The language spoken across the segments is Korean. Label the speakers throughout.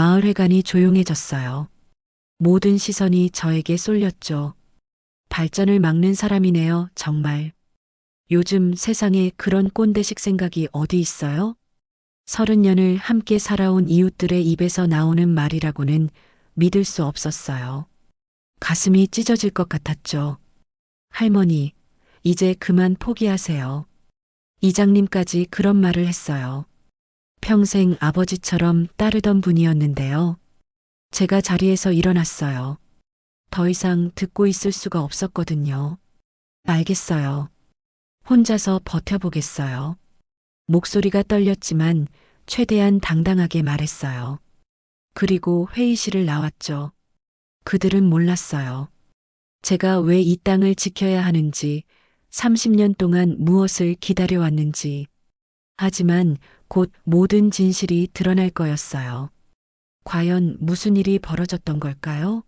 Speaker 1: 마을회관이 조용해졌어요. 모든 시선이 저에게 쏠렸죠. 발전을 막는 사람이네요, 정말. 요즘 세상에 그런 꼰대식 생각이 어디 있어요? 30년을 함께 살아온 이웃들의 입에서 나오는 말이라고는 믿을 수 없었어요. 가슴이 찢어질 것 같았죠. 할머니, 이제 그만 포기하세요. 이장님까지 그런 말을 했어요. 평생 아버지처럼 따르던 분이었는데요. 제가 자리에서 일어났어요. 더 이상 듣고 있을 수가 없었거든요. 알겠어요. 혼자서 버텨보겠어요. 목소리가 떨렸지만 최대한 당당하게 말했어요. 그리고 회의실을 나왔죠. 그들은 몰랐어요. 제가 왜 이 땅을 지켜야 하는지, 30년 동안 무엇을 기다려왔는지. 하지만 곧 모든 진실이 드러날 거였어요. 과연 무슨 일이 벌어졌던 걸까요?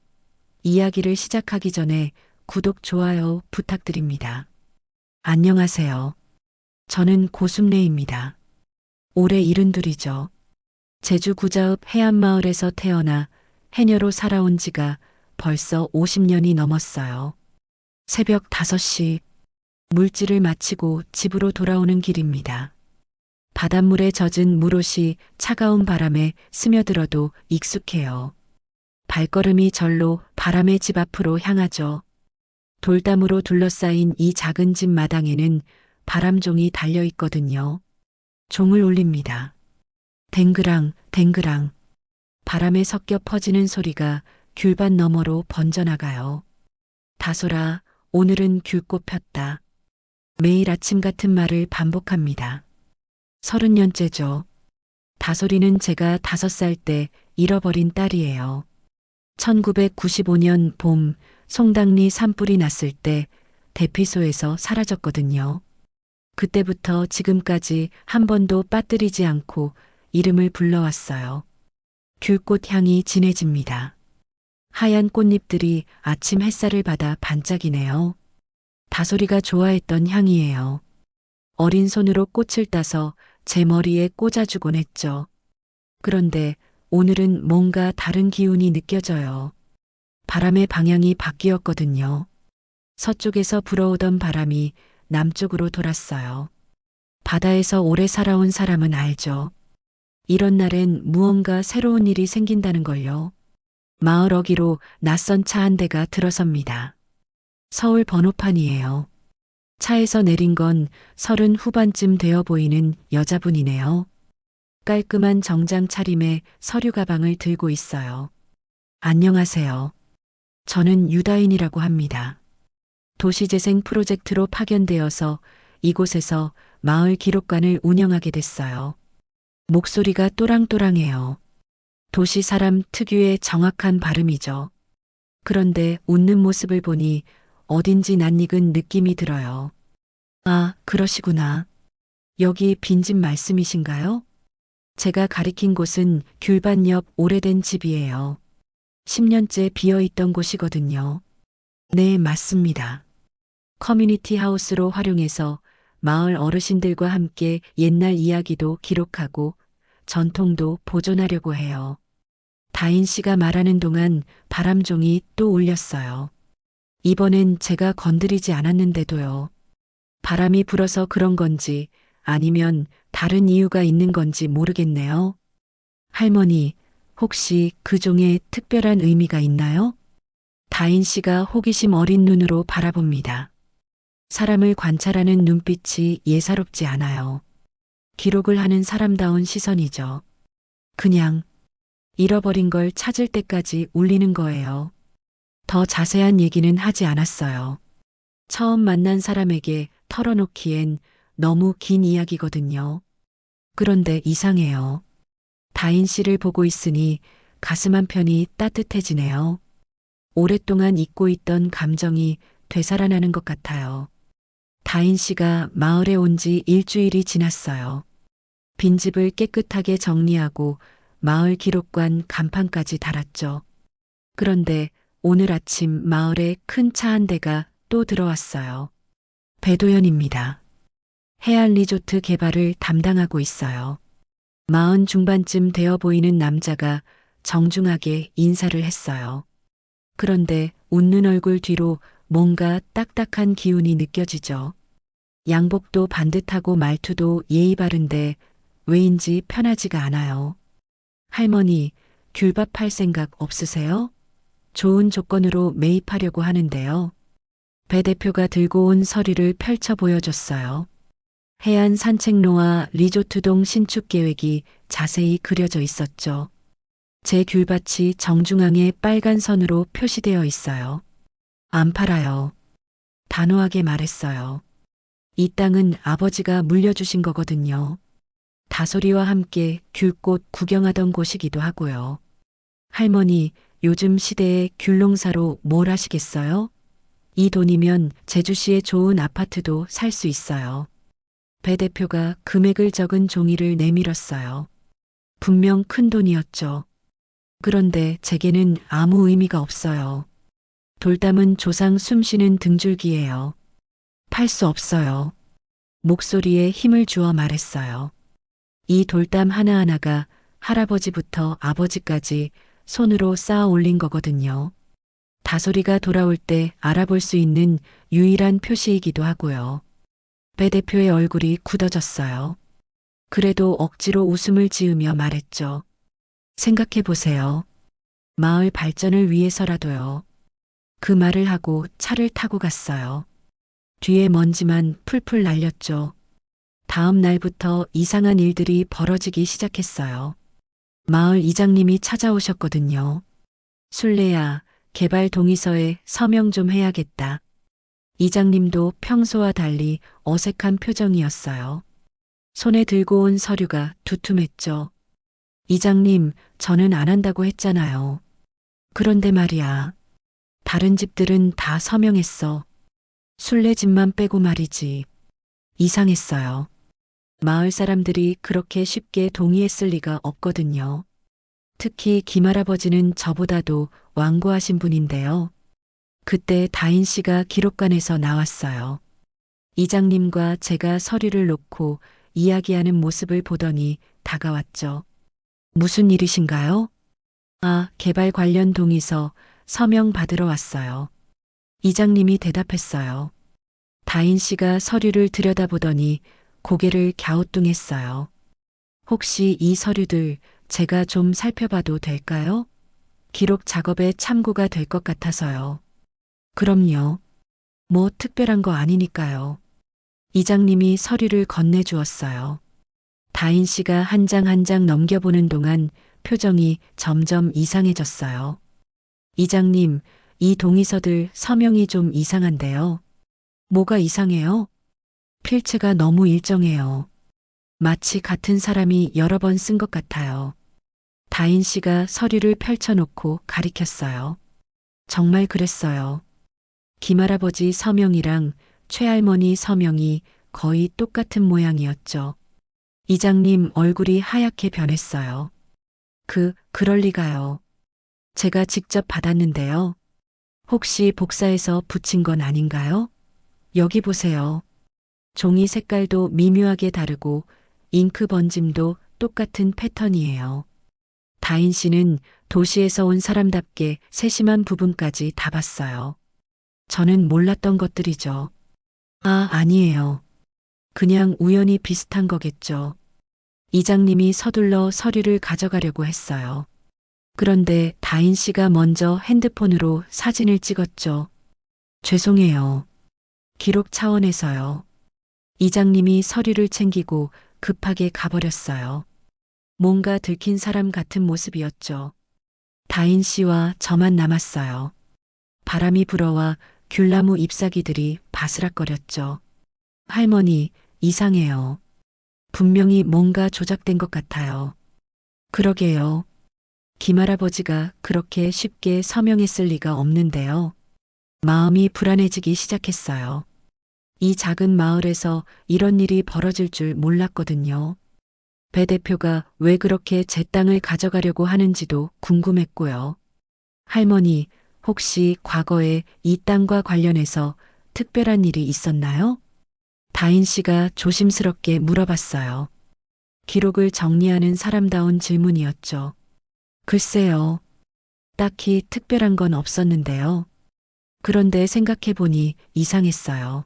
Speaker 1: 이야기를 시작하기 전에 구독, 좋아요 부탁드립니다. 안녕하세요. 저는 고순례입니다. 올해 72이죠. 제주 구자읍 해안마을에서 태어나 해녀로 살아온 지가 벌써 50년이 넘었어요. 새벽 5시 물질을 마치고 집으로 돌아오는 길입니다. 바닷물에 젖은 물옷이 차가운 바람에 스며들어도 익숙해요. 발걸음이 절로 바람의 집 앞으로 향하죠. 돌담으로 둘러싸인 이 작은 집 마당에는 바람종이 달려 있거든요. 종을 울립니다. 댕그랑 댕그랑 바람에 섞여 퍼지는 소리가 귤밭 너머로 번져나가요. 다솔아, 오늘은 귤꽃 폈다. 매일 아침 같은 말을 반복합니다. 30년째죠. 다솔이는 제가 5살 때 잃어버린 딸이에요. 1995년 봄 송당리 산불이 났을 때 대피소에서 사라졌거든요. 그때부터 지금까지 한 번도 빠뜨리지 않고 이름을 불러왔어요. 귤꽃 향이 진해집니다. 하얀 꽃잎들이 아침 햇살을 받아 반짝이네요. 다솔이가 좋아했던 향이에요. 어린 손으로 꽃을 따서 제 머리에 꽂아주곤 했죠. 그런데 오늘은 뭔가 다른 기운이 느껴져요. 바람의 방향이 바뀌었거든요. 서쪽에서 불어오던 바람이 남쪽으로 돌았어요. 바다에서 오래 살아온 사람은 알죠. 이런 날엔 무언가 새로운 일이 생긴다는 걸요. 마을 어귀로 낯선 차 한 대가 들어섭니다. 서울 번호판이에요. 차에서 내린 건 30 후반쯤 되어 보이는 여자분이네요. 깔끔한 정장 차림에 서류 가방을 들고 있어요. 안녕하세요. 저는 유다인이라고 합니다. 도시재생 프로젝트로 파견되어서 이곳에서 마을 기록관을 운영하게 됐어요. 목소리가 또랑또랑해요. 도시 사람 특유의 정확한 발음이죠. 그런데 웃는 모습을 보니 어딘지 낯익은 느낌이 들어요. 아, 그러시구나. 여기 빈집 말씀이신가요? 제가 가리킨 곳은 귤밭 옆 오래된 집이에요. 10년째 비어있던 곳이거든요. 네, 맞습니다. 커뮤니티 하우스로 활용해서 마을 어르신들과 함께 옛날 이야기도 기록하고 전통도 보존하려고 해요. 다인 씨가 말하는 동안 바람종이 또 울렸어요. 이번엔 제가 건드리지 않았는데도요. 바람이 불어서 그런 건지 아니면 다른 이유가 있는 건지 모르겠네요. 할머니, 혹시 그 종에 특별한 의미가 있나요? 다인 씨가 호기심 어린 눈으로 바라봅니다. 사람을 관찰하는 눈빛이 예사롭지 않아요. 기록을 하는 사람다운 시선이죠. 그냥 잃어버린 걸 찾을 때까지 울리는 거예요. 더 자세한 얘기는 하지 않았어요. 처음 만난 사람에게 털어놓기엔 너무 긴 이야기거든요. 그런데 이상해요. 다인 씨를 보고 있으니 가슴 한편이 따뜻해지네요. 오랫동안 잊고 있던 감정이 되살아나는 것 같아요. 다인 씨가 마을에 온 지 일주일이 지났어요. 빈집을 깨끗하게 정리하고 마을 기록관 간판까지 달았죠. 그런데 오늘 아침 마을에 큰 차 한 대가 또 들어왔어요. 배도연입니다. 해안 리조트 개발을 담당하고 있어요. 40 중반쯤 되어 보이는 남자가 정중하게 인사를 했어요. 그런데 웃는 얼굴 뒤로 뭔가 딱딱한 기운이 느껴지죠. 양복도 반듯하고 말투도 예의 바른데 왜인지 편하지가 않아요. 할머니, 귤밥 팔 생각 없으세요? 좋은 조건으로 매입하려고 하는데요. 배 대표가 들고 온 서류를 펼쳐 보여줬어요. 해안 산책로와 리조트동 신축 계획이 자세히 그려져 있었죠. 제 귤밭이 정중앙에 빨간 선으로 표시되어 있어요. 안 팔아요. 단호하게 말했어요. 이 땅은 아버지가 물려주신 거거든요. 다솔이와 함께 귤꽃 구경하던 곳이기도 하고요. 할머니, 요즘 시대에 귤농사로 뭘 하시겠어요? 이 돈이면 제주시의 좋은 아파트도 살 수 있어요. 배 대표가 금액을 적은 종이를 내밀었어요. 분명 큰 돈이었죠. 그런데 제게는 아무 의미가 없어요. 돌담은 조상 숨쉬는 등줄기예요. 팔 수 없어요. 목소리에 힘을 주어 말했어요. 이 돌담 하나하나가 할아버지부터 아버지까지 손으로 쌓아 올린 거거든요. 다솔이가 돌아올 때 알아볼 수 있는 유일한 표시이기도 하고요. 배 대표의 얼굴이 굳어졌어요. 그래도 억지로 웃음을 지으며 말했죠. 생각해 보세요. 마을 발전을 위해서라도요. 그 말을 하고 차를 타고 갔어요. 뒤에 먼지만 풀풀 날렸죠. 다음 날부터 이상한 일들이 벌어지기 시작했어요. 마을 이장님이 찾아오셨거든요. 술래야, 개발 동의서에 서명 좀 해야겠다. 이장님도 평소와 달리 어색한 표정이었어요. 손에 들고 온 서류가 두툼했죠. 이장님, 저는 안 한다고 했잖아요. 그런데 말이야. 다른 집들은 다 서명했어. 술래 집만 빼고 말이지. 이상했어요. 마을 사람들이 그렇게 쉽게 동의했을 리가 없거든요. 특히 김할아버지는 저보다도 완고하신 분인데요. 그때 다인 씨가 기록관에서 나왔어요. 이장님과 제가 서류를 놓고 이야기하는 모습을 보더니 다가왔죠. 무슨 일이신가요? 아, 개발 관련 동의서 서명 받으러 왔어요. 이장님이 대답했어요. 다인 씨가 서류를 들여다보더니 고개를 갸우뚱했어요. 혹시 이 서류들 제가 좀 살펴봐도 될까요? 기록 작업에 참고가 될 것 같아서요. 그럼요. 뭐 특별한 거 아니니까요. 이장님이 서류를 건네주었어요. 다인 씨가 한 장 한 장 넘겨보는 동안 표정이 점점 이상해졌어요. 이장님, 이 동의서들 서명이 좀 이상한데요. 뭐가 이상해요? 필체가 너무 일정해요. 마치 같은 사람이 여러 번 쓴 것 같아요. 다인 씨가 서류를 펼쳐놓고 가리켰어요. 정말 그랬어요. 김할아버지 서명이랑 최할머니 서명이 거의 똑같은 모양이었죠. 이장님 얼굴이 하얗게 변했어요. 그럴 리가요. 제가 직접 받았는데요. 혹시 복사해서 붙인 건 아닌가요? 여기 보세요. 종이 색깔도 미묘하게 다르고 잉크 번짐도 똑같은 패턴이에요. 다인 씨는 도시에서 온 사람답게 세심한 부분까지 다 봤어요. 저는 몰랐던 것들이죠. 아, 아니에요. 그냥 우연히 비슷한 거겠죠. 이장님이 서둘러 서류를 가져가려고 했어요. 그런데 다인 씨가 먼저 핸드폰으로 사진을 찍었죠. 죄송해요. 기록 차원에서요. 이장님이 서류를 챙기고 급하게 가버렸어요. 뭔가 들킨 사람 같은 모습이었죠. 다인 씨와 저만 남았어요. 바람이 불어와 귤나무 잎사귀들이 바스락거렸죠. 할머니, 이상해요. 분명히 뭔가 조작된 것 같아요. 그러게요. 김할아버지가 그렇게 쉽게 서명했을 리가 없는데요. 마음이 불안해지기 시작했어요. 이 작은 마을에서 이런 일이 벌어질 줄 몰랐거든요. 배 대표가 왜 그렇게 제 땅을 가져가려고 하는지도 궁금했고요. 할머니, 혹시 과거에 이 땅과 관련해서 특별한 일이 있었나요? 다인 씨가 조심스럽게 물어봤어요. 기록을 정리하는 사람다운 질문이었죠. 글쎄요. 딱히 특별한 건 없었는데요. 그런데 생각해 보니 이상했어요.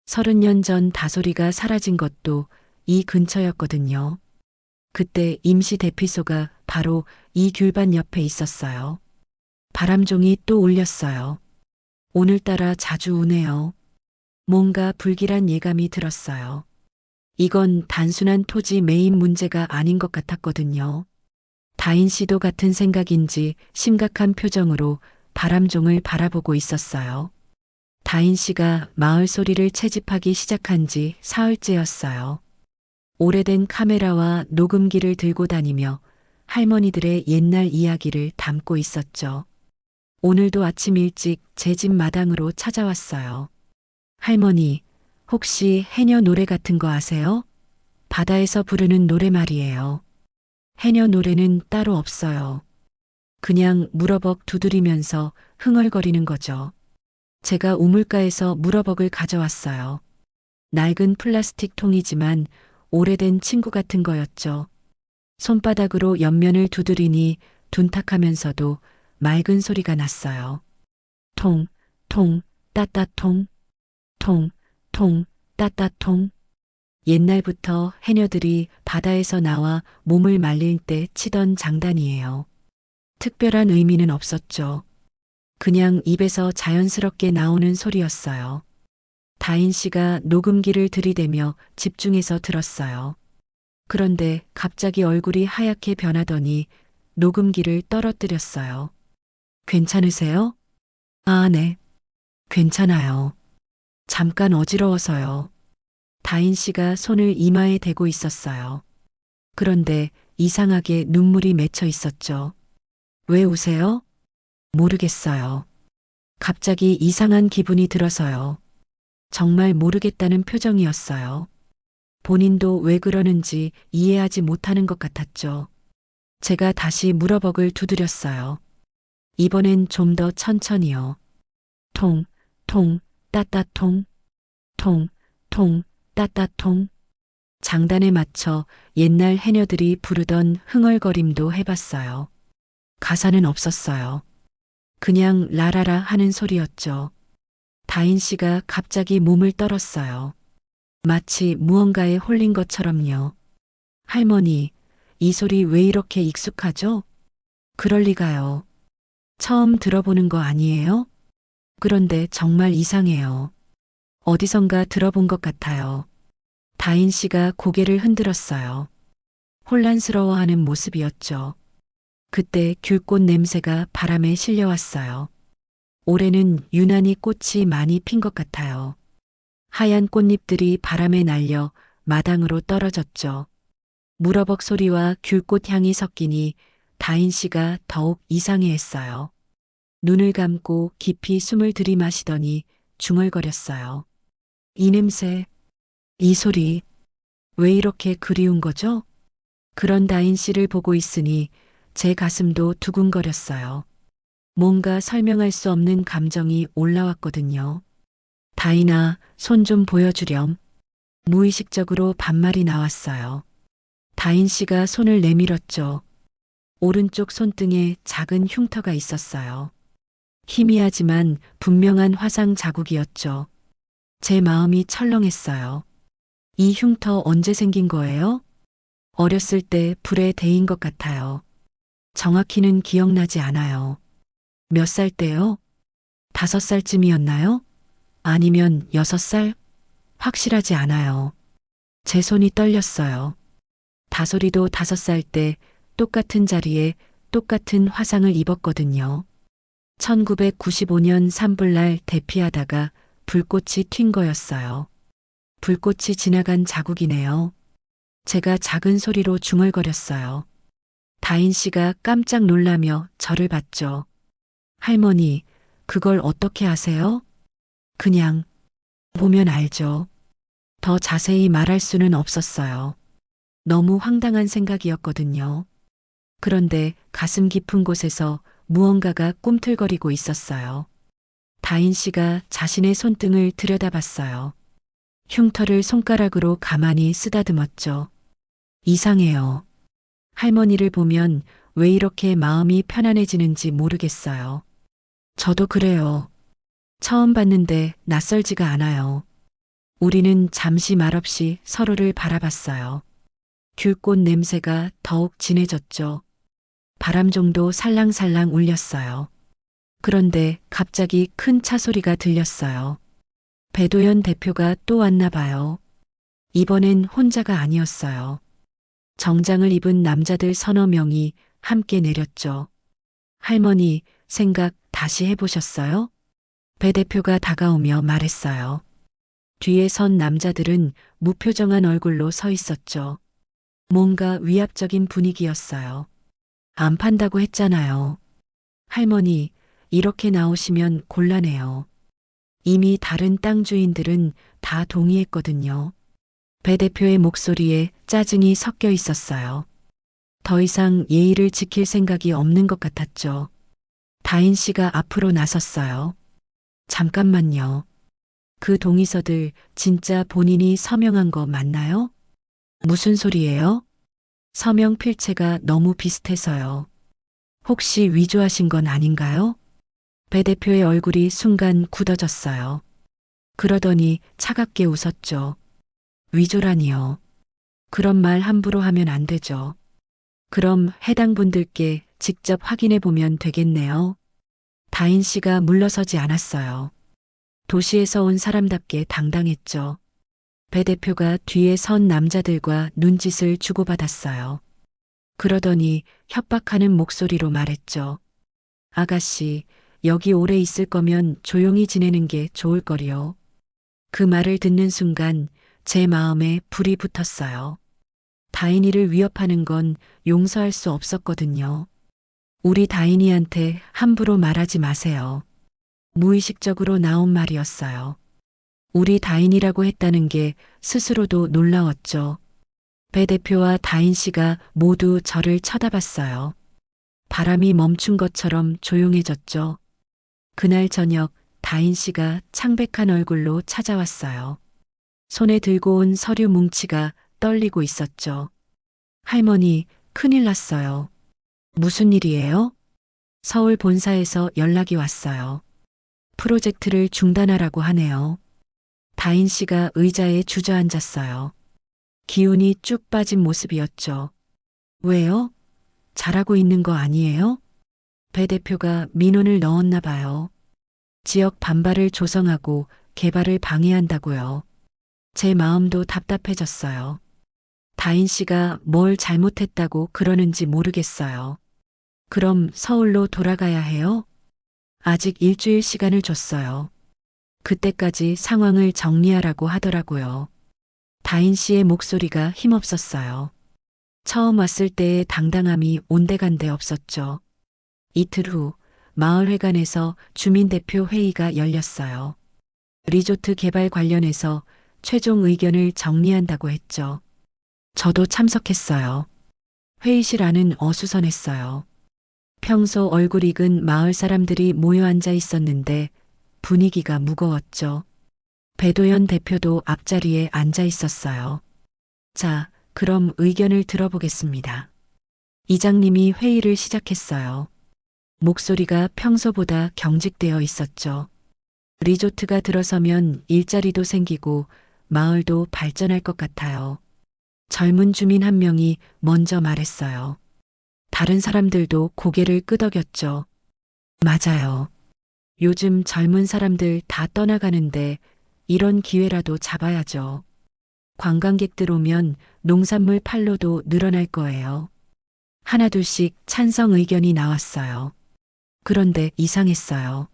Speaker 1: 30년 전 다솔이가 사라진 것도 이 근처였거든요. 그때 임시 대피소가 바로 이 귤밭 옆에 있었어요. 바람종이 또 울렸어요. 오늘따라 자주 우네요. 뭔가 불길한 예감이 들었어요. 이건 단순한 토지 매입 문제가 아닌 것 같았거든요. 다인 씨도 같은 생각인지 심각한 표정으로 바람종을 바라보고 있었어요. 다인 씨가 마을 소리를 채집하기 시작한 지 사흘째였어요. 오래된 카메라와 녹음기를 들고 다니며 할머니들의 옛날 이야기를 담고 있었죠. 오늘도 아침 일찍 제 집 마당으로 찾아왔어요. 할머니, 혹시 해녀 노래 같은 거 아세요? 바다에서 부르는 노래 말이에요. 해녀 노래는 따로 없어요. 그냥 무러벅 두드리면서 흥얼거리는 거죠. 제가 우물가에서 무러벅을 가져왔어요. 낡은 플라스틱 통이지만 오래된 친구 같은 거였죠. 손바닥으로 옆면을 두드리니 둔탁하면서도 맑은 소리가 났어요. 통, 통, 따따통, 통, 통, 따따통. 옛날부터 해녀들이 바다에서 나와 몸을 말릴 때 치던 장단이에요. 특별한 의미는 없었죠. 그냥 입에서 자연스럽게 나오는 소리였어요. 다인 씨가 녹음기를 들이대며 집중해서 들었어요. 그런데 갑자기 얼굴이 하얗게 변하더니 녹음기를 떨어뜨렸어요. 괜찮으세요? 아, 네. 괜찮아요. 잠깐 어지러워서요. 다인 씨가 손을 이마에 대고 있었어요. 그런데 이상하게 눈물이 맺혀 있었죠. 왜 우세요? 모르겠어요. 갑자기 이상한 기분이 들어서요. 정말 모르겠다는 표정이었어요. 본인도 왜 그러는지 이해하지 못하는 것 같았죠. 제가 다시 무러벅을 두드렸어요. 이번엔 좀 더 천천히요. 통, 통, 따따통, 통, 통, 따따통. 장단에 맞춰 옛날 해녀들이 부르던 흥얼거림도 해봤어요. 가사는 없었어요. 그냥 라라라 하는 소리였죠. 다인 씨가 갑자기 몸을 떨었어요. 마치 무언가에 홀린 것처럼요. 할머니, 이 소리 왜 이렇게 익숙하죠? 그럴 리가요. 처음 들어보는 거 아니에요? 그런데 정말 이상해요. 어디선가 들어본 것 같아요. 다인 씨가 고개를 흔들었어요. 혼란스러워하는 모습이었죠. 그때 귤꽃 냄새가 바람에 실려왔어요. 올해는 유난히 꽃이 많이 핀 것 같아요. 하얀 꽃잎들이 바람에 날려 마당으로 떨어졌죠. 무러벅 소리와 귤꽃 향이 섞이니 다인 씨가 더욱 이상해했어요. 눈을 감고 깊이 숨을 들이마시더니 중얼거렸어요. 이 냄새, 이 소리, 왜 이렇게 그리운 거죠? 그런 다인 씨를 보고 있으니 제 가슴도 두근거렸어요. 뭔가 설명할 수 없는 감정이 올라왔거든요. 다인아, 손 좀 보여주렴. 무의식적으로 반말이 나왔어요. 다인 씨가 손을 내밀었죠. 오른쪽 손등에 작은 흉터가 있었어요. 희미하지만 분명한 화상 자국이었죠. 제 마음이 철렁했어요. 이 흉터 언제 생긴 거예요? 어렸을 때 불에 데인 것 같아요. 정확히는 기억나지 않아요. 몇 살 때요? 5살쯤이었나요? 아니면 6살? 확실하지 않아요. 제 손이 떨렸어요. 다솔이도 5살 때 똑같은 자리에 똑같은 화상을 입었거든요. 1995년 산불날 대피하다가 불꽃이 튄 거였어요. 불꽃이 지나간 자국이네요. 제가 작은 소리로 중얼거렸어요. 다인 씨가 깜짝 놀라며 저를 봤죠. 할머니, 그걸 어떻게 아세요? 그냥 보면 알죠. 더 자세히 말할 수는 없었어요. 너무 황당한 생각이었거든요. 그런데 가슴 깊은 곳에서 무언가가 꿈틀거리고 있었어요. 다인 씨가 자신의 손등을 들여다봤어요. 흉터를 손가락으로 가만히 쓰다듬었죠. 이상해요. 할머니를 보면 왜 이렇게 마음이 편안해지는지 모르겠어요. 저도 그래요. 처음 봤는데 낯설지가 않아요. 우리는 잠시 말없이 서로를 바라봤어요. 귤꽃 냄새가 더욱 진해졌죠. 바람종도 살랑살랑 울렸어요. 그런데 갑자기 큰 차 소리가 들렸어요. 배도연 대표가 또 왔나 봐요. 이번엔 혼자가 아니었어요. 정장을 입은 남자들 서너 명이 함께 내렸죠. 할머니, 생각 다시 해보셨어요? 배 대표가 다가오며 말했어요. 뒤에 선 남자들은 무표정한 얼굴로 서 있었죠. 뭔가 위압적인 분위기였어요. 안 판다고 했잖아요. 할머니, 이렇게 나오시면 곤란해요. 이미 다른 땅 주인들은 다 동의했거든요. 배 대표의 목소리에 짜증이 섞여 있었어요. 더 이상 예의를 지킬 생각이 없는 것 같았죠. 다인 씨가 앞으로 나섰어요. 잠깐만요. 그 동의서들 진짜 본인이 서명한 거 맞나요? 무슨 소리예요? 서명 필체가 너무 비슷해서요. 혹시 위조하신 건 아닌가요? 배 대표의 얼굴이 순간 굳어졌어요. 그러더니 차갑게 웃었죠. 위조라니요. 그런 말 함부로 하면 안 되죠. 그럼 해당 분들께 직접 확인해 보면 되겠네요. 다인 씨가 물러서지 않았어요. 도시에서 온 사람답게 당당했죠. 배 대표가 뒤에 선 남자들과 눈짓을 주고받았어요. 그러더니 협박하는 목소리로 말했죠. 아가씨, 여기 오래 있을 거면 조용히 지내는 게 좋을 거리요. 그 말을 듣는 순간 제 마음에 불이 붙었어요. 다인이를 위협하는 건 용서할 수 없었거든요. 우리 다인이한테 함부로 말하지 마세요. 무의식적으로 나온 말이었어요. 우리 다인이라고 했다는 게 스스로도 놀라웠죠. 배 대표와 다인 씨가 모두 저를 쳐다봤어요. 바람이 멈춘 것처럼 조용해졌죠. 그날 저녁 다인 씨가 창백한 얼굴로 찾아왔어요. 손에 들고 온 서류 뭉치가 떨리고 있었죠. 할머니, 큰일 났어요. 무슨 일이에요? 서울 본사에서 연락이 왔어요. 프로젝트를 중단하라고 하네요. 다인 씨가 의자에 주저앉았어요. 기운이 쭉 빠진 모습이었죠. 왜요? 잘하고 있는 거 아니에요? 배 대표가 민원을 넣었나 봐요. 지역 반발을 조성하고 개발을 방해한다고요. 제 마음도 답답해졌어요. 다인 씨가 뭘 잘못했다고 그러는지 모르겠어요. 그럼 서울로 돌아가야 해요? 아직 일주일 시간을 줬어요. 그때까지 상황을 정리하라고 하더라고요. 다인 씨의 목소리가 힘없었어요. 처음 왔을 때의 당당함이 온데간데 없었죠. 이틀 후 마을회관에서 주민대표 회의가 열렸어요. 리조트 개발 관련해서 최종 의견을 정리한다고 했죠. 저도 참석했어요. 회의실 안은 어수선했어요. 평소 얼굴 익은 마을 사람들이 모여 앉아 있었는데 분위기가 무거웠죠. 배도연 대표도 앞자리에 앉아 있었어요. 자, 그럼 의견을 들어보겠습니다. 이장님이 회의를 시작했어요. 목소리가 평소보다 경직되어 있었죠. 리조트가 들어서면 일자리도 생기고 마을도 발전할 것 같아요. 젊은 주민 한 명이 먼저 말했어요. 다른 사람들도 고개를 끄덕였죠. 맞아요. 요즘 젊은 사람들 다 떠나가는데 이런 기회라도 잡아야죠. 관광객들 오면 농산물 판로도 늘어날 거예요. 하나둘씩 찬성 의견이 나왔어요. 그런데 이상했어요.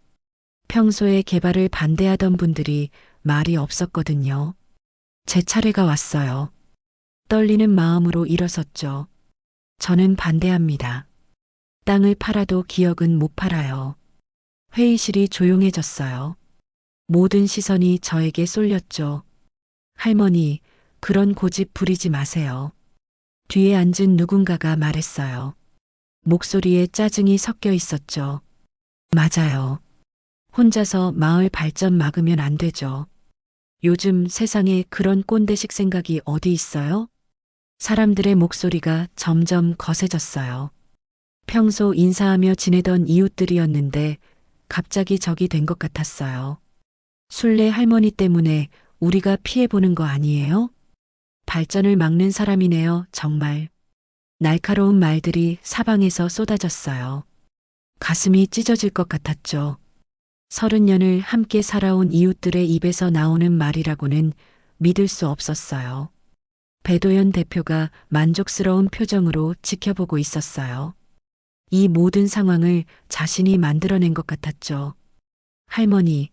Speaker 1: 평소에 개발을 반대하던 분들이 말이 없었거든요. 제 차례가 왔어요. 떨리는 마음으로 일어섰죠. 저는 반대합니다. 땅을 팔아도 기억은 못 팔아요. 회의실이 조용해졌어요. 모든 시선이 저에게 쏠렸죠. 할머니, 그런 고집 부리지 마세요. 뒤에 앉은 누군가가 말했어요. 목소리에 짜증이 섞여 있었죠. 맞아요. 혼자서 마을 발전 막으면 안 되죠. 요즘 세상에 그런 꼰대식 생각이 어디 있어요? 사람들의 목소리가 점점 거세졌어요. 평소 인사하며 지내던 이웃들이었는데 갑자기 적이 된 것 같았어요. 순례 할머니 때문에 우리가 피해보는 거 아니에요? 발전을 막는 사람이네요, 정말. 날카로운 말들이 사방에서 쏟아졌어요. 가슴이 찢어질 것 같았죠. 30년을 함께 살아온 이웃들의 입에서 나오는 말이라고는 믿을 수 없었어요. 배도연 대표가 만족스러운 표정으로 지켜보고 있었어요. 이 모든 상황을 자신이 만들어낸 것 같았죠. 할머니,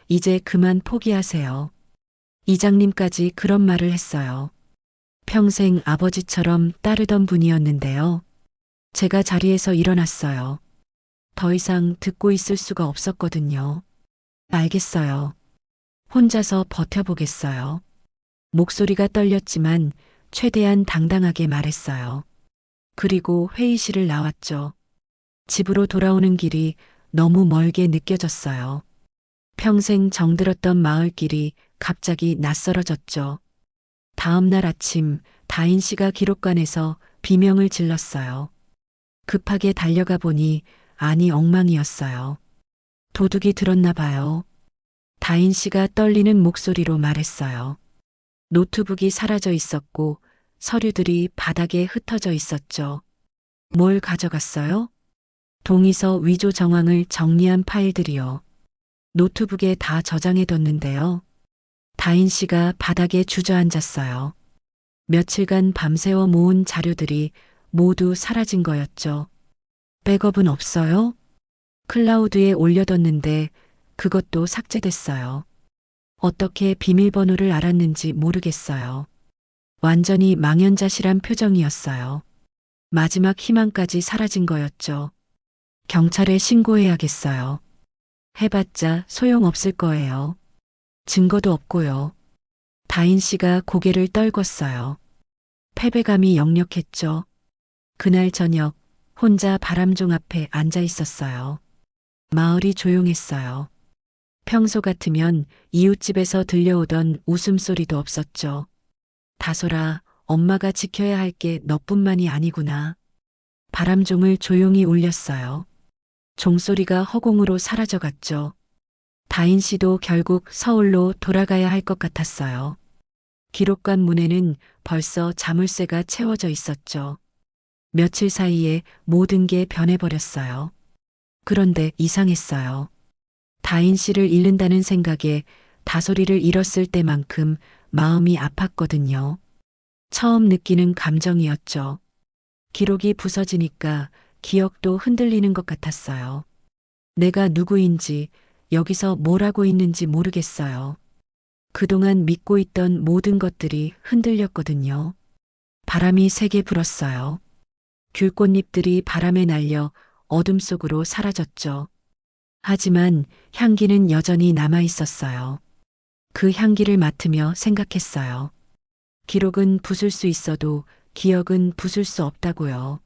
Speaker 1: 이제 그만 포기하세요. 이장님까지 그런 말을 했어요. 평생 아버지처럼 따르던 분이었는데요. 제가 자리에서 일어났어요. 더 이상 듣고 있을 수가 없었거든요. 알겠어요. 혼자서 버텨보겠어요. 목소리가 떨렸지만 최대한 당당하게 말했어요. 그리고 회의실을 나왔죠. 집으로 돌아오는 길이 너무 멀게 느껴졌어요. 평생 정들었던 마을길이 갑자기 낯설어졌죠. 다음 날 아침 다인 씨가 기록관에서 비명을 질렀어요. 급하게 달려가 보니 안이 엉망이었어요. 도둑이 들었나 봐요. 다인 씨가 떨리는 목소리로 말했어요. 노트북이 사라져 있었고 서류들이 바닥에 흩어져 있었죠. 뭘 가져갔어요? 동의서 위조 정황을 정리한 파일들이요. 노트북에 다 저장해뒀는데요. 다인 씨가 바닥에 주저앉았어요. 며칠간 밤새워 모은 자료들이 모두 사라진 거였죠. 백업은 없어요? 클라우드에 올려뒀는데 그것도 삭제됐어요. 어떻게 비밀번호를 알았는지 모르겠어요. 완전히 망연자실한 표정이었어요. 마지막 희망까지 사라진 거였죠. 경찰에 신고해야겠어요. 해봤자 소용없을 거예요. 증거도 없고요. 다인 씨가 고개를 떨궜어요. 패배감이 역력했죠. 그날 저녁 혼자 바람종 앞에 앉아 있었어요. 마을이 조용했어요. 평소 같으면 이웃집에서 들려오던 웃음소리도 없었죠. 다솔아, 엄마가 지켜야 할 게 너뿐만이 아니구나. 바람종을 조용히 울렸어요. 종소리가 허공으로 사라져갔죠. 다인 씨도 결국 서울로 돌아가야 할 것 같았어요. 기록관 문에는 벌써 자물쇠가 채워져 있었죠. 며칠 사이에 모든 게 변해버렸어요. 그런데 이상했어요. 다인 씨를 잃는다는 생각에 다솔이를 잃었을 때만큼 마음이 아팠거든요. 처음 느끼는 감정이었죠. 기록이 부서지니까 기억도 흔들리는 것 같았어요. 내가 누구인지, 여기서 뭘 하고 있는지 모르겠어요. 그동안 믿고 있던 모든 것들이 흔들렸거든요. 바람이 세게 불었어요. 귤꽃잎들이 바람에 날려 어둠 속으로 사라졌죠. 하지만 향기는 여전히 남아 있었어요. 그 향기를 맡으며 생각했어요. 기록은 부술 수 있어도 기억은 부술 수 없다고요.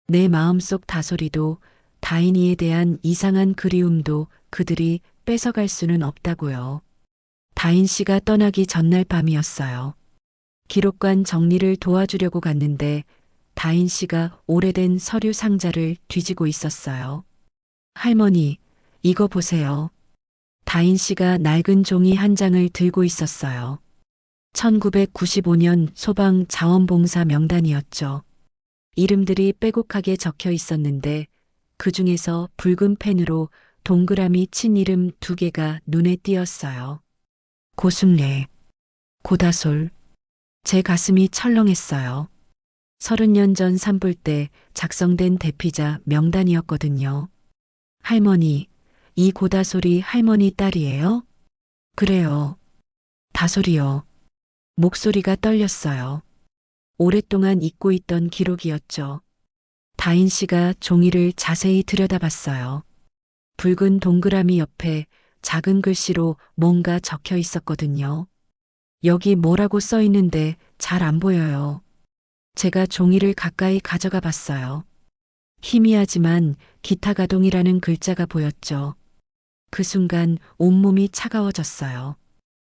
Speaker 1: 내 마음속 다소리도 다인이에 대한 이상한 그리움도 그들이 뺏어갈 수는 없다고요. 다인 씨가 떠나기 전날 밤이었어요. 기록관 정리를 도와주려고 갔는데 다인 씨가 오래된 서류 상자를 뒤지고 있었어요. 할머니, 이거 보세요. 다인 씨가 낡은 종이 한 장을 들고 있었어요. 1995년 소방 자원봉사 명단이었죠. 이름들이 빼곡하게 적혀 있었는데 그 중에서 붉은 펜으로 동그라미 친 이름 2개가 눈에 띄었어요. 고순례, 고다솔. 제 가슴이 철렁했어요. 30년 전 산불 때 작성된 대피자 명단이었거든요. 할머니, 이 고다솔이 할머니 딸이에요? 그래요. 다솔이요. 목소리가 떨렸어요. 오랫동안 잊고 있던 기록이었죠. 다인 씨가 종이를 자세히 들여다봤어요. 붉은 동그라미 옆에 작은 글씨로 뭔가 적혀 있었거든요. 여기 뭐라고 써 있는데 잘 안 보여요. 제가 종이를 가까이 가져가 봤어요. 희미하지만 기타 가동이라는 글자가 보였죠. 그 순간 온몸이 차가워졌어요.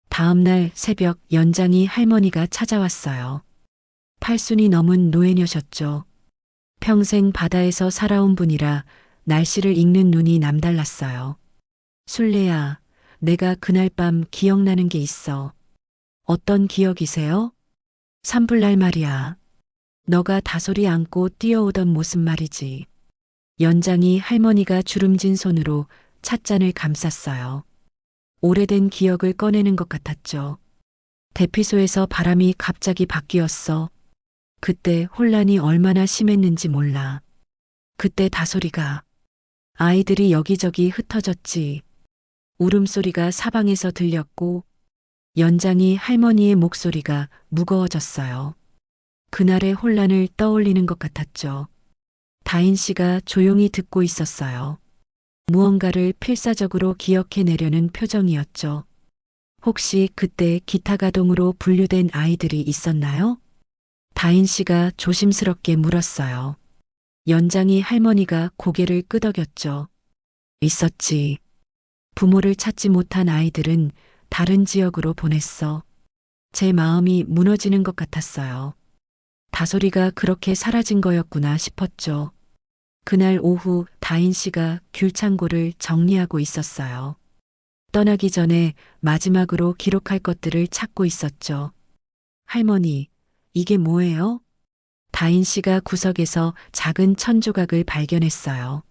Speaker 1: 다음 날 새벽 연장이 할머니가 찾아왔어요. 8순이 넘은 노인이셨죠. 평생 바다에서 살아온 분이라 날씨를 읽는 눈이 남달랐어요. 술래야, 내가 그날 밤 기억나는 게 있어. 어떤 기억이세요? 산불날 말이야. 너가 다솔이 안고 뛰어오던 모습 말이지. 연장이 할머니가 주름진 손으로 찻잔을 감쌌어요. 오래된 기억을 꺼내는 것 같았죠. 대피소에서 바람이 갑자기 바뀌었어. 그때 혼란이 얼마나 심했는지 몰라. 그때 다솔이가 아이들이 여기저기 흩어졌지. 울음소리가 사방에서 들렸고 연장이 할머니의 목소리가 무거워졌어요. 그날의 혼란을 떠올리는 것 같았죠. 다인 씨가 조용히 듣고 있었어요. 무언가를 필사적으로 기억해내려는 표정이었죠. 혹시 그때 기타 가동으로 분류된 아이들이 있었나요? 다인 씨가 조심스럽게 물었어요. 연장이 할머니가 고개를 끄덕였죠. 있었지. 부모를 찾지 못한 아이들은 다른 지역으로 보냈어. 제 마음이 무너지는 것 같았어요. 다솔이가 그렇게 사라진 거였구나 싶었죠. 그날 오후 다인 씨가 귤창고를 정리하고 있었어요. 떠나기 전에 마지막으로 기록할 것들을 찾고 있었죠. 할머니, 이게 뭐예요? 다인 씨가 구석에서 작은 천 조각을 발견했어요.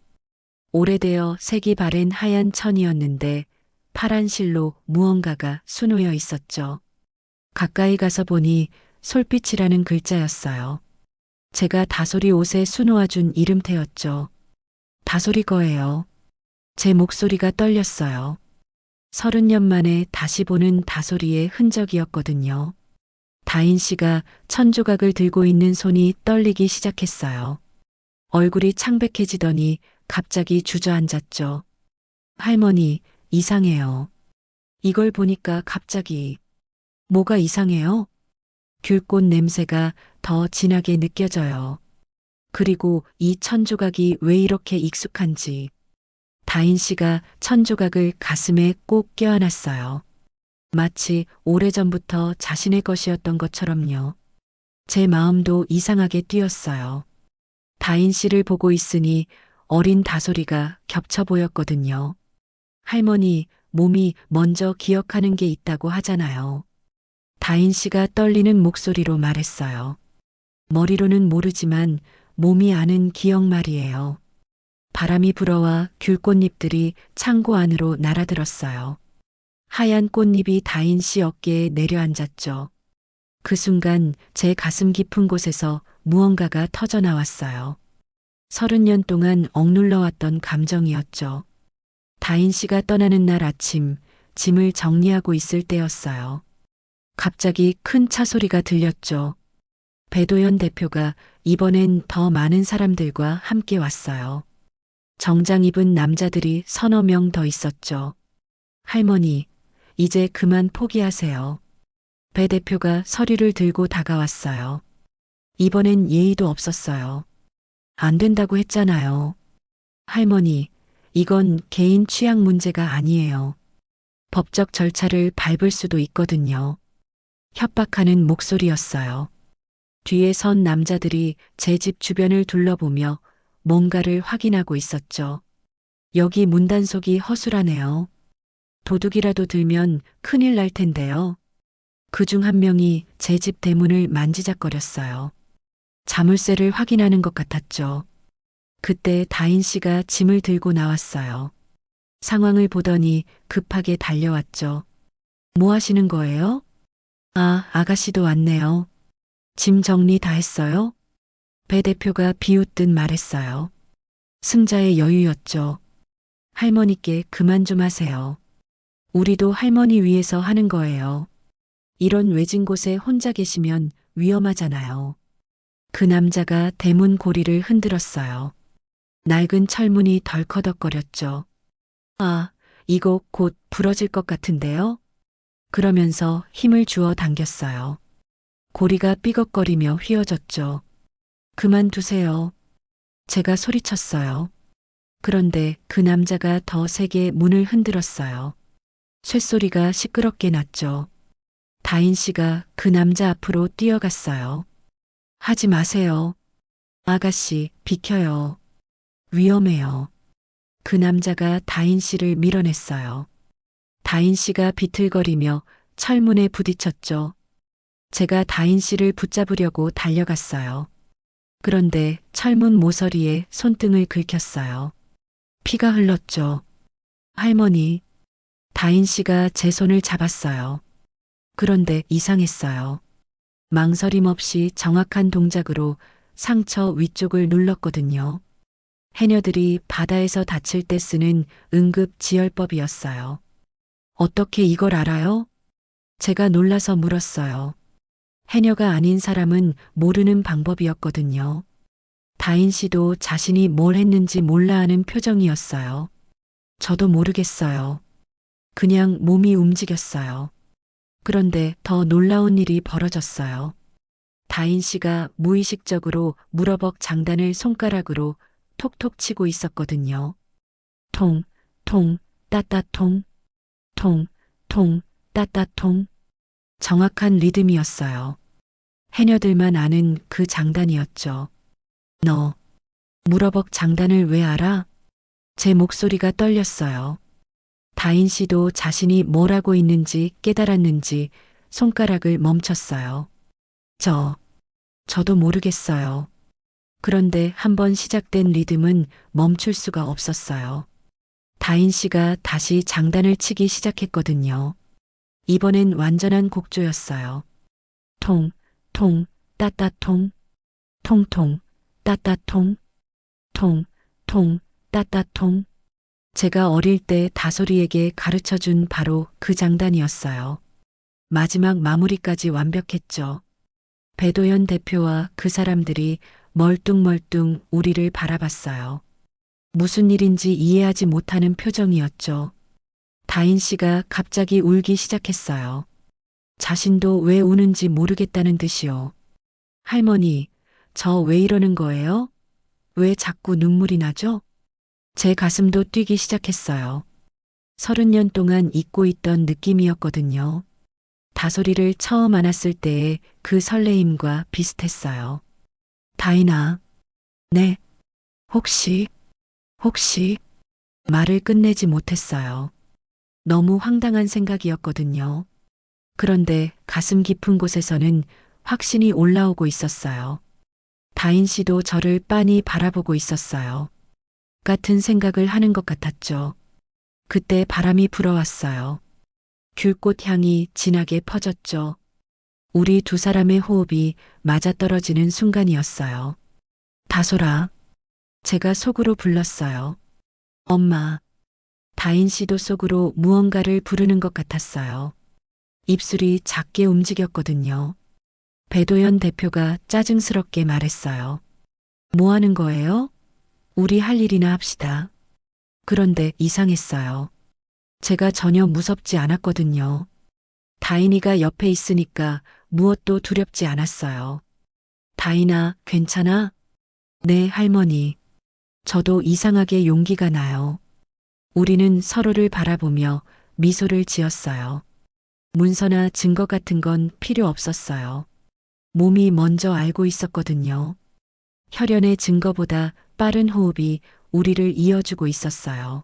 Speaker 1: 오래되어 색이 바랜 하얀 천이었는데 파란 실로 무언가가 수놓여 있었죠. 가까이 가서 보니 솔빛이라는 글자였어요. 제가 다솔이 옷에 수놓아준 이름테였죠. 다솔이 거예요. 제 목소리가 떨렸어요. 30년 만에 다시 보는 다솔이의 흔적이었거든요. 다인 씨가 천 조각을 들고 있는 손이 떨리기 시작했어요. 얼굴이 창백해지더니 갑자기 주저앉았죠. 할머니, 이상해요. 이걸 보니까 갑자기 뭐가 이상해요? 귤꽃 냄새가 더 진하게 느껴져요. 그리고 이 천 조각이 왜 이렇게 익숙한지. 다인 씨가 천 조각을 가슴에 꼭 껴안았어요. 마치 오래전부터 자신의 것이었던 것처럼요. 제 마음도 이상하게 뛰었어요. 다인 씨를 보고 있으니 어린 다솔이가 겹쳐 보였거든요. 할머니, 몸이 먼저 기억하는 게 있다고 하잖아요. 다인 씨가 떨리는 목소리로 말했어요. 머리로는 모르지만 몸이 아는 기억 말이에요. 바람이 불어와 귤꽃잎들이 창고 안으로 날아들었어요. 하얀 꽃잎이 다인 씨 어깨에 내려앉았죠. 그 순간 제 가슴 깊은 곳에서 무언가가 터져 나왔어요. 30년 동안 억눌러왔던 감정이었죠. 다인 씨가 떠나는 날 아침, 짐을 정리하고 있을 때였어요. 갑자기 큰 차 소리가 들렸죠. 배도연 대표가 이번엔 더 많은 사람들과 함께 왔어요. 정장 입은 남자들이 서너 명 더 있었죠. 할머니, 이제 그만 포기하세요. 배 대표가 서류를 들고 다가왔어요. 이번엔 예의도 없었어요. 안 된다고 했잖아요. 할머니, 이건 개인 취향 문제가 아니에요. 법적 절차를 밟을 수도 있거든요. 협박하는 목소리였어요. 뒤에 선 남자들이 제 집 주변을 둘러보며 뭔가를 확인하고 있었죠. 여기 문단속이 허술하네요. 도둑이라도 들면 큰일 날 텐데요. 그중 한 명이 제 집 대문을 만지작거렸어요. 자물쇠를 확인하는 것 같았죠. 그때 다인 씨가 짐을 들고 나왔어요. 상황을 보더니 급하게 달려왔죠. 뭐 하시는 거예요? 아, 아가씨도 왔네요. 짐 정리 다 했어요? 배 대표가 비웃듯 말했어요. 승자의 여유였죠. 할머니께 그만 좀 하세요. 우리도 할머니 위해서 하는 거예요. 이런 외진 곳에 혼자 계시면 위험하잖아요. 그 남자가 대문 고리를 흔들었어요. 낡은 철문이 덜커덕거렸죠. 아, 이거 곧 부러질 것 같은데요? 그러면서 힘을 주어 당겼어요. 고리가 삐걱거리며 휘어졌죠. 그만두세요. 제가 소리쳤어요. 그런데 그 남자가 더 세게 문을 흔들었어요. 쇳소리가 시끄럽게 났죠. 다인 씨가 그 남자 앞으로 뛰어갔어요. 하지 마세요. 아가씨, 비켜요. 위험해요. 그 남자가 다인 씨를 밀어냈어요. 다인 씨가 비틀거리며 철문에 부딪혔죠. 제가 다인 씨를 붙잡으려고 달려갔어요. 그런데 철문 모서리에 손등을 긁혔어요. 피가 흘렀죠. 할머니, 다인 씨가 제 손을 잡았어요. 그런데 이상했어요. 망설임 없이 정확한 동작으로 상처 위쪽을 눌렀거든요. 해녀들이 바다에서 다칠 때 쓰는 응급 지혈법이었어요. 어떻게 이걸 알아요? 제가 놀라서 물었어요. 해녀가 아닌 사람은 모르는 방법이었거든요. 다인 씨도 자신이 뭘 했는지 몰라 하는 표정이었어요. 저도 모르겠어요. 그냥 몸이 움직였어요. 그런데 더 놀라운 일이 벌어졌어요. 다인 씨가 무의식적으로 무러벅 장단을 손가락으로 톡톡 치고 있었거든요. 통, 통, 따따통, 통, 통, 따따통. 정확한 리듬이었어요. 해녀들만 아는 그 장단이었죠. 너, 무러벅 장단을 왜 알아? 제 목소리가 떨렸어요. 다인 씨도 자신이 뭘 하고 있는지 깨달았는지 손가락을 멈췄어요. 저도 모르겠어요. 그런데 한번 시작된 리듬은 멈출 수가 없었어요. 다인 씨가 다시 장단을 치기 시작했거든요. 이번엔 완전한 곡조였어요. 통, 통, 따따통, 통통, 따따통, 통, 통, 따따통. 제가 어릴 때 다솔이에게 가르쳐 준 바로 그 장단이었어요. 마지막 마무리까지 완벽했죠. 배도현 대표와 그 사람들이 멀뚱멀뚱 우리를 바라봤어요. 무슨 일인지 이해하지 못하는 표정이었죠. 다인 씨가 갑자기 울기 시작했어요. 자신도 왜 우는지 모르겠다는 듯이요. 할머니, 저 왜 이러는 거예요? 왜 자꾸 눈물이 나죠? 제 가슴도 뛰기 시작했어요. 30년 동안 잊고 있던 느낌이었거든요. 다솔이를 처음 안았을 때의 그 설레임과 비슷했어요. 다인아, 네, 혹시, 말을 끝내지 못했어요. 너무 황당한 생각이었거든요. 그런데 가슴 깊은 곳에서는 확신이 올라오고 있었어요. 다인 씨도 저를 빤히 바라보고 있었어요. 같은 생각을 하는 것 같았죠. 그때 바람이 불어왔어요. 귤꽃 향이 진하게 퍼졌죠. 우리 두 사람의 호흡이 맞아떨어지는 순간이었어요. 다솔아, 제가 속으로 불렀어요. 엄마, 다인 씨도 속으로 무언가를 부르는 것 같았어요. 입술이 작게 움직였거든요. 배도현 대표가 짜증스럽게 말했어요. 뭐 하는 거예요? 우리 할 일이나 합시다. 그런데 이상했어요. 제가 전혀 무섭지 않았거든요. 다인이가 옆에 있으니까 무엇도 두렵지 않았어요. 다인아, 괜찮아? 네, 할머니. 저도 이상하게 용기가 나요. 우리는 서로를 바라보며 미소를 지었어요. 문서나 증거 같은 건 필요 없었어요. 몸이 먼저 알고 있었거든요. 혈연의 증거보다 빠른 호흡이 우리를 이어주고 있었어요.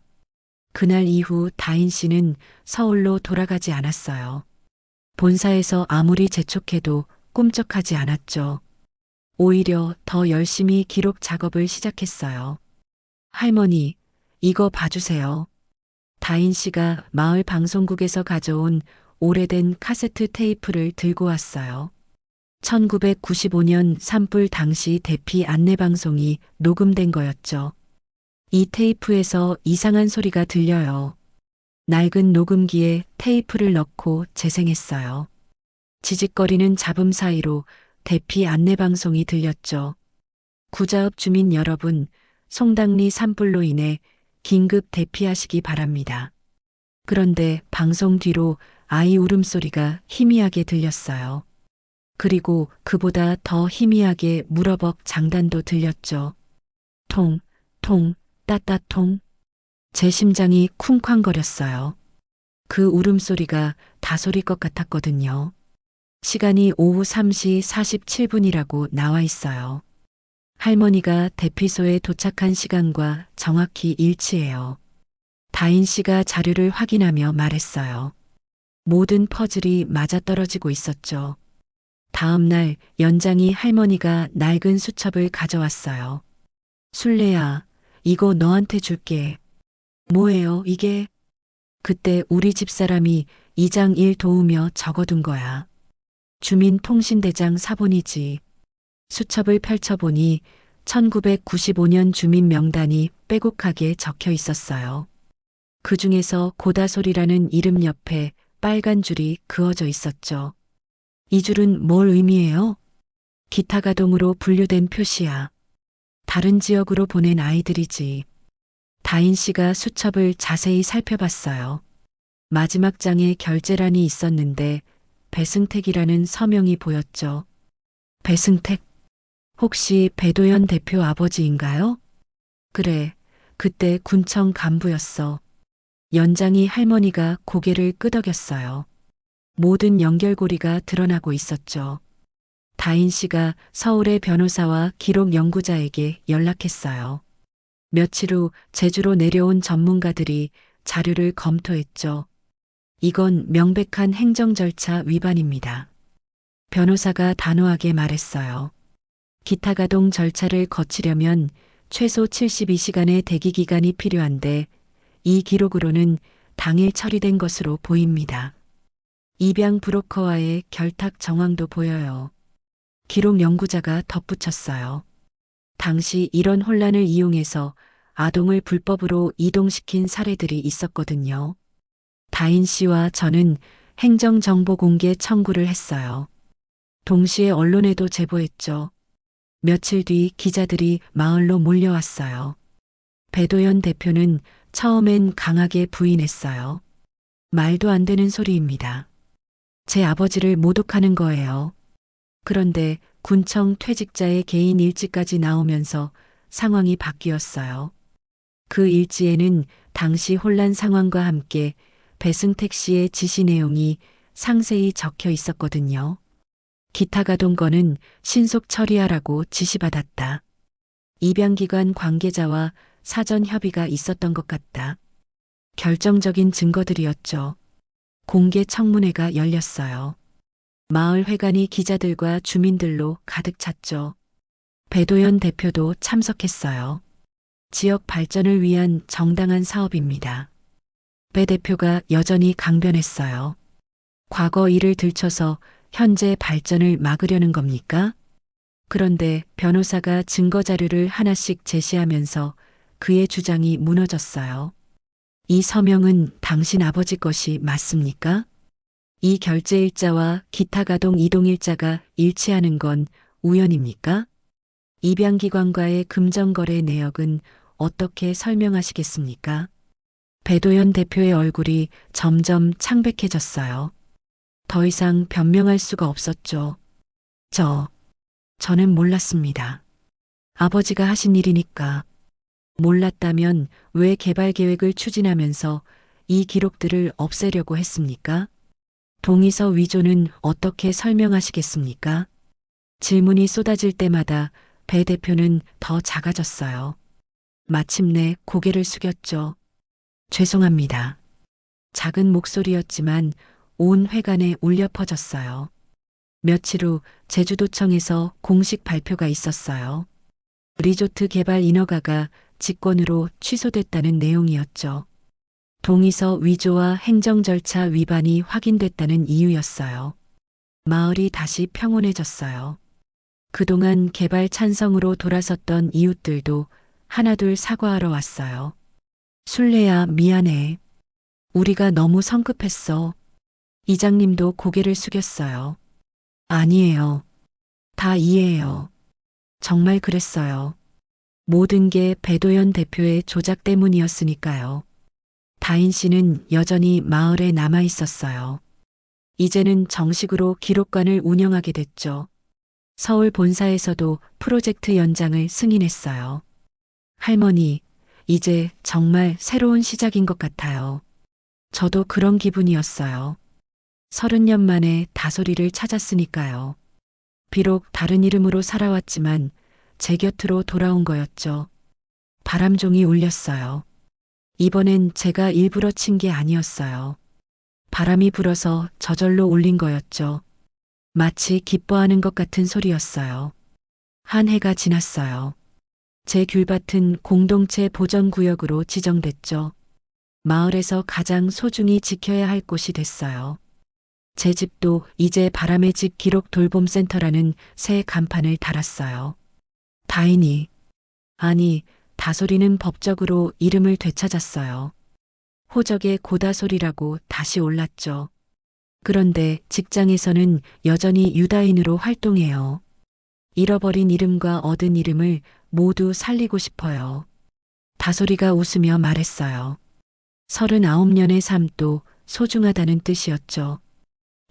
Speaker 1: 그날 이후 다인 씨는 서울로 돌아가지 않았어요. 본사에서 아무리 재촉해도 꿈쩍하지 않았죠. 오히려 더 열심히 기록 작업을 시작했어요. 할머니, 이거 봐주세요. 다인 씨가 마을 방송국에서 가져온 오래된 카세트 테이프를 들고 왔어요. 1995년 산불 당시 대피 안내방송이 녹음된 거였죠. 이 테이프에서 이상한 소리가 들려요. 낡은 녹음기에 테이프를 넣고 재생했어요. 지직거리는 잡음 사이로 대피 안내방송이 들렸죠. 구자읍 주민 여러분, 송당리 산불로 인해 긴급 대피하시기 바랍니다. 그런데 방송 뒤로 아이 울음소리가 희미하게 들렸어요. 그리고 그보다 더 희미하게 무러벅 장단도 들렸죠. 통, 통, 따따통. 제 심장이 쿵쾅거렸어요. 그 울음소리가 다솔일 것 같았거든요. 시간이 오후 3시 47분이라고 나와 있어요. 할머니가 대피소에 도착한 시간과 정확히 일치해요. 다인 씨가 자료를 확인하며 말했어요. 모든 퍼즐이 맞아떨어지고 있었죠. 다음 날 연장이 할머니가 낡은 수첩을 가져왔어요. 술래야, 이거 너한테 줄게. 뭐예요, 이게? 그때 우리 집사람이 2장 1 도우며 적어둔 거야. 주민통신대장 사본이지. 수첩을 펼쳐보니 1995년 주민 명단이 빼곡하게 적혀 있었어요. 그 중에서 고다솔이라는 이름 옆에 빨간 줄이 그어져 있었죠. 이 줄은 뭘 의미해요? 기타가동으로 분류된 표시야. 다른 지역으로 보낸 아이들이지. 다인 씨가 수첩을 자세히 살펴봤어요. 마지막 장에 결재란이 있었는데 배승택이라는 서명이 보였죠. 배승택, 혹시 배도연 대표 아버지인가요? 그래, 그때 군청 간부였어. 연장이 할머니가 고개를 끄덕였어요. 모든 연결고리가 드러나고 있었죠. 다인 씨가 서울의 변호사와 기록 연구자에게 연락했어요. 며칠 후 제주로 내려온 전문가들이 자료를 검토했죠. 이건 명백한 행정 절차 위반입니다. 변호사가 단호하게 말했어요. 기타 가동 절차를 거치려면 최소 72시간의 대기 기간이 필요한데 이 기록으로는 당일 처리된 것으로 보입니다. 입양 브로커와의 결탁 정황도 보여요. 기록 연구자가 덧붙였어요. 당시 이런 혼란을 이용해서 아동을 불법으로 이동시킨 사례들이 있었거든요. 다인 씨와 저는 행정정보 공개 청구를 했어요. 동시에 언론에도 제보했죠. 며칠 뒤 기자들이 마을로 몰려왔어요. 배도연 대표는 처음엔 강하게 부인했어요. 말도 안 되는 소리입니다. 제 아버지를 모독하는 거예요. 그런데 군청 퇴직자의 개인 일지까지 나오면서 상황이 바뀌었어요. 그 일지에는 당시 혼란 상황과 함께 배승택 씨의 지시 내용이 상세히 적혀 있었거든요. 기타 가동 건은 신속 처리하라고 지시받았다. 입양기관 관계자와 사전 협의가 있었던 것 같다. 결정적인 증거들이었죠. 공개 청문회가 열렸어요. 마을 회관이 기자들과 주민들로 가득 찼죠. 배도연 대표도 참석했어요. 지역 발전을 위한 정당한 사업입니다. 배 대표가 여전히 강변했어요. 과거 일을 들춰서 현재 발전을 막으려는 겁니까? 그런데 변호사가 증거 자료를 하나씩 제시하면서 그의 주장이 무너졌어요. 이 서명은 당신 아버지 것이 맞습니까? 이 결제일자와 기타 가동 이동일자가 일치하는 건 우연입니까? 입양기관과의 금전거래 내역은 어떻게 설명하시겠습니까? 배도연 대표의 얼굴이 점점 창백해졌어요. 더 이상 변명할 수가 없었죠. 저는 몰랐습니다. 아버지가 하신 일이니까. 몰랐다면 왜 개발 계획을 추진하면서 이 기록들을 없애려고 했습니까? 동의서 위조는 어떻게 설명하시겠습니까? 질문이 쏟아질 때마다 배 대표는 더 작아졌어요. 마침내 고개를 숙였죠. 죄송합니다. 작은 목소리였지만 온 회관에 울려 퍼졌어요. 며칠 후 제주도청에서 공식 발표가 있었어요. 리조트 개발 인허가가 직권으로 취소됐다는 내용이었죠. 동의서 위조와 행정 절차 위반이 확인됐다는 이유였어요. 마을이 다시 평온해졌어요. 그동안 개발 찬성으로 돌아섰던 이웃들도 하나둘 사과하러 왔어요. 술래야, 미안해. 우리가 너무 성급했어. 이장님도 고개를 숙였어요. 아니에요. 다 이해해요. 정말 그랬어요. 모든 게 배도연 대표의 조작 때문이었으니까요. 다인 씨는 여전히 마을에 남아 있었어요. 이제는 정식으로 기록관을 운영하게 됐죠. 서울 본사에서도 프로젝트 연장을 승인했어요. 할머니, 이제 정말 새로운 시작인 것 같아요. 저도 그런 기분이었어요. 30년 만에 다솔이를 찾았으니까요. 비록 다른 이름으로 살아왔지만 제 곁으로 돌아온 거였죠. 바람종이 울렸어요. 이번엔 제가 일부러 친 게 아니었어요. 바람이 불어서 저절로 울린 거였죠. 마치 기뻐하는 것 같은 소리였어요. 한 해가 지났어요. 제 귤밭은 공동체 보전구역으로 지정됐죠. 마을에서 가장 소중히 지켜야 할 곳이 됐어요. 제 집도 이제 바람의 집 기록 돌봄센터라는 새 간판을 달았어요. 다인이, 아니, 다솔이는 법적으로 이름을 되찾았어요. 호적의 고다솔이라고 다시 올랐죠. 그런데 직장에서는 여전히 유다인으로 활동해요. 잃어버린 이름과 얻은 이름을 모두 살리고 싶어요. 다솔이가 웃으며 말했어요. 39년의 삶도 소중하다는 뜻이었죠.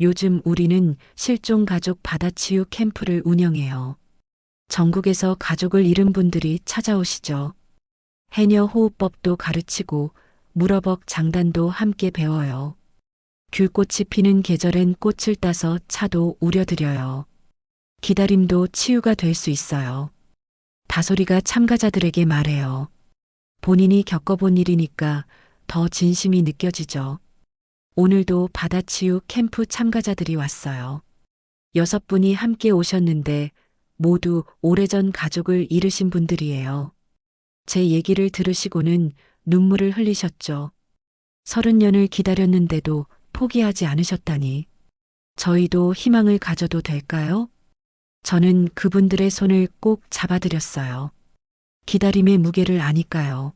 Speaker 1: 요즘 우리는 실종 가족 받아치유 캠프를 운영해요. 전국에서 가족을 잃은 분들이 찾아오시죠. 해녀 호흡법도 가르치고 물어벅 장단도 함께 배워요. 귤꽃이 피는 계절엔 꽃을 따서 차도 우려드려요. 기다림도 치유가 될 수 있어요. 다솔이가 참가자들에게 말해요. 본인이 겪어본 일이니까 더 진심이 느껴지죠. 오늘도 바다치유 캠프 참가자들이 왔어요. 6분이 함께 오셨는데 모두 오래전 가족을 잃으신 분들이에요. 제 얘기를 들으시고는 눈물을 흘리셨죠. 30년을 기다렸는데도 포기하지 않으셨다니. 저희도 희망을 가져도 될까요? 저는 그분들의 손을 꼭 잡아드렸어요. 기다림의 무게를 아니까요.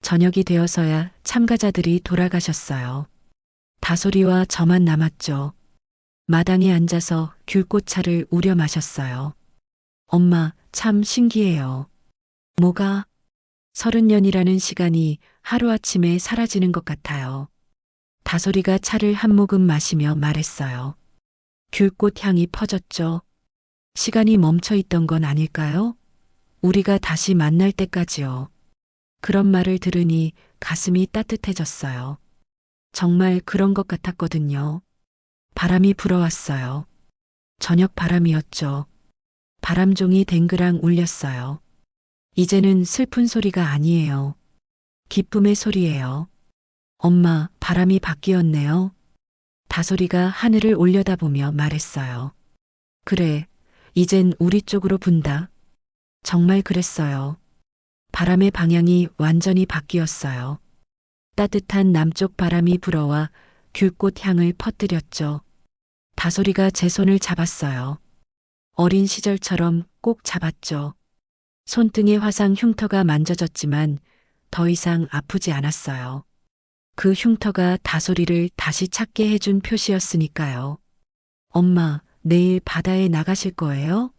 Speaker 1: 저녁이 되어서야 참가자들이 돌아가셨어요. 다솔이와 저만 남았죠. 마당에 앉아서 귤꽃차를 우려 마셨어요. 엄마, 참 신기해요. 뭐가? 30년이라는 시간이 하루아침에 사라지는 것 같아요. 다솔이가 차를 한 모금 마시며 말했어요. 귤꽃 향이 퍼졌죠. 시간이 멈춰 있던 건 아닐까요? 우리가 다시 만날 때까지요. 그런 말을 들으니 가슴이 따뜻해졌어요. 정말 그런 것 같았거든요. 바람이 불어왔어요. 저녁 바람이었죠. 바람종이 댕그랑 울렸어요. 이제는 슬픈 소리가 아니에요. 기쁨의 소리예요. 엄마, 바람이 바뀌었네요. 다솔이가 하늘을 올려다보며 말했어요. 그래, 이젠 우리 쪽으로 분다. 정말 그랬어요. 바람의 방향이 완전히 바뀌었어요. 따뜻한 남쪽 바람이 불어와 귤꽃 향을 퍼뜨렸죠. 다솔이가 제 손을 잡았어요. 어린 시절처럼 꼭 잡았죠. 손등에 화상 흉터가 만져졌지만 더 이상 아프지 않았어요. 그 흉터가 다솔이를 다시 찾게 해준 표시였으니까요. 엄마, 내일 바다에 나가실 거예요?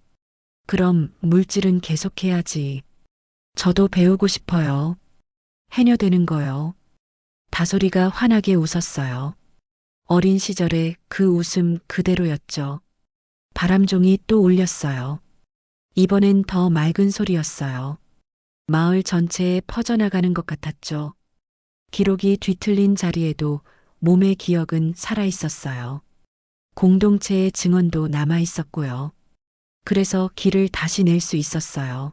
Speaker 1: 그럼 물질은 계속해야지. 저도 배우고 싶어요. 해녀되는 거요. 다솔이가 환하게 웃었어요. 어린 시절의 그 웃음 그대로였죠. 바람종이 또 울렸어요. 이번엔 더 맑은 소리였어요. 마을 전체에 퍼져나가는 것 같았죠. 기록이 뒤틀린 자리에도 몸의 기억은 살아있었어요. 공동체의 증언도 남아있었고요. 그래서 길을 다시 낼 수 있었어요.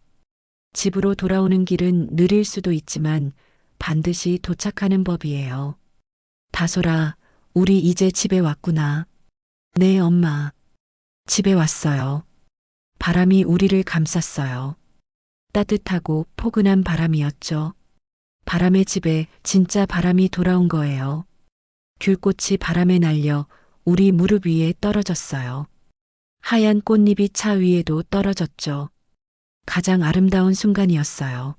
Speaker 1: 집으로 돌아오는 길은 느릴 수도 있지만 반드시 도착하는 법이에요. 다솔아, 우리 이제 집에 왔구나. 네, 엄마. 집에 왔어요. 바람이 우리를 감쌌어요. 따뜻하고 포근한 바람이었죠. 바람의 집에 진짜 바람이 돌아온 거예요. 귤꽃이 바람에 날려 우리 무릎 위에 떨어졌어요. 하얀 꽃잎이 차 위에도 떨어졌죠. 가장 아름다운 순간이었어요.